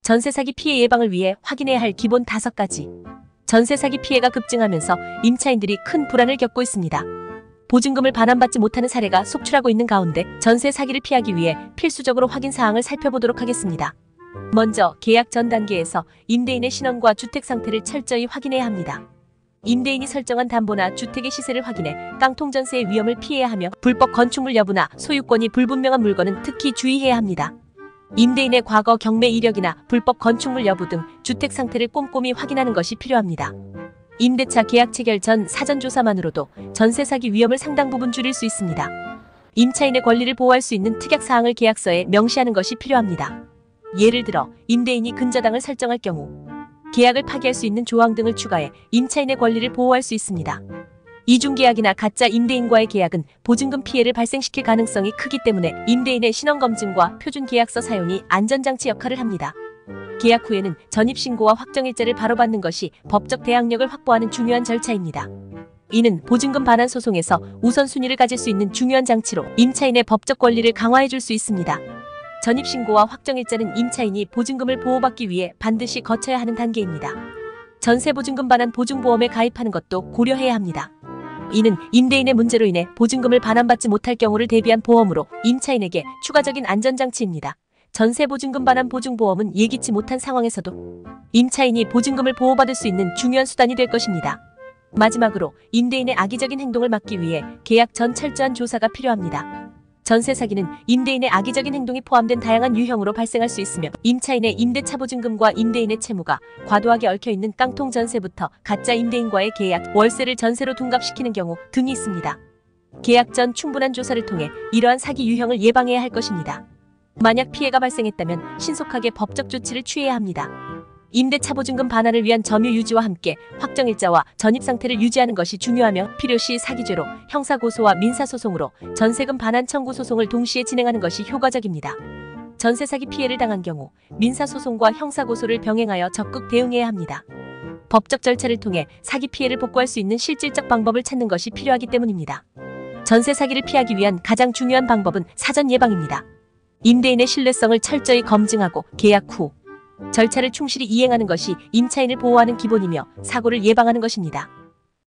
전세 사기 피해 예방을 위해 확인해야 할 기본 5가지. 전세 사기 피해가 급증하면서 임차인들이 큰 불안을 겪고 있습니다. 보증금을 반환받지 못하는 사례가 속출하고 있는 가운데 전세 사기를 피하기 위해 필수적으로 확인 사항을 살펴보도록 하겠습니다. 먼저 계약 전 단계에서 임대인의 신원과 주택 상태를 철저히 확인해야 합니다. 임대인이 설정한 담보나 주택의 시세를 확인해 깡통 전세의 위험을 피해야 하며 불법 건축물 여부나 소유권이 불분명한 물건은 특히 주의해야 합니다. 임대인의 과거 경매 이력이나 불법 건축물 여부 등 주택 상태를 꼼꼼히 확인하는 것이 필요합니다. 임대차 계약 체결 전 사전조사만으로도 전세 사기 위험을 상당 부분 줄일 수 있습니다. 임차인의 권리를 보호할 수 있는 특약사항을 계약서에 명시하는 것이 필요합니다. 예를 들어 임대인이 근저당을 설정할 경우 계약을 파기할 수 있는 조항 등을 추가해 임차인의 권리를 보호할 수 있습니다. 이중계약이나 가짜 임대인과의 계약은 보증금 피해를 발생시킬 가능성이 크기 때문에 임대인의 신원검증과 표준계약서 사용이 안전장치 역할을 합니다. 계약 후에는 전입신고와 확정일자를 바로 받는 것이 법적 대항력을 확보하는 중요한 절차입니다. 이는 보증금 반환 소송에서 우선순위를 가질 수 있는 중요한 장치로 임차인의 법적 권리를 강화해 줄 수 있습니다. 전입신고와 확정일자는 임차인이 보증금을 보호받기 위해 반드시 거쳐야 하는 단계입니다. 전세보증금 반환 보증보험에 가입하는 것도 고려해야 합니다. 이는 임대인의 문제로 인해 보증금을 반환받지 못할 경우를 대비한 보험으로 임차인에게 추가적인 안전장치입니다. 전세보증금 반환 보증보험은 예기치 못한 상황에서도 임차인이 보증금을 보호받을 수 있는 중요한 수단이 될 것입니다. 마지막으로 임대인의 악의적인 행동을 막기 위해 계약 전 철저한 조사가 필요합니다. 전세 사기는 임대인의 악의적인 행동이 포함된 다양한 유형으로 발생할 수 있으며 임차인의 임대차 보증금과 임대인의 채무가 과도하게 얽혀있는 깡통 전세부터 가짜 임대인과의 계약, 월세를 전세로 둔갑시키는 경우 등이 있습니다. 계약 전 충분한 조사를 통해 이러한 사기 유형을 예방해야 할 것입니다. 만약 피해가 발생했다면 신속하게 법적 조치를 취해야 합니다. 임대차 보증금 반환을 위한 점유 유지와 함께 확정일자와 전입상태를 유지하는 것이 중요하며 필요시 사기죄로 형사고소와 민사소송으로 전세금 반환 청구 소송을 동시에 진행하는 것이 효과적입니다. 전세 사기 피해를 당한 경우 민사소송과 형사고소를 병행하여 적극 대응해야 합니다. 법적 절차를 통해 사기 피해를 복구할 수 있는 실질적 방법을 찾는 것이 필요하기 때문입니다. 전세 사기를 피하기 위한 가장 중요한 방법은 사전 예방입니다. 임대인의 신뢰성을 철저히 검증하고 계약 후 절차를 충실히 이행하는 것이 임차인을 보호하는 기본이며 사고를 예방하는 것입니다.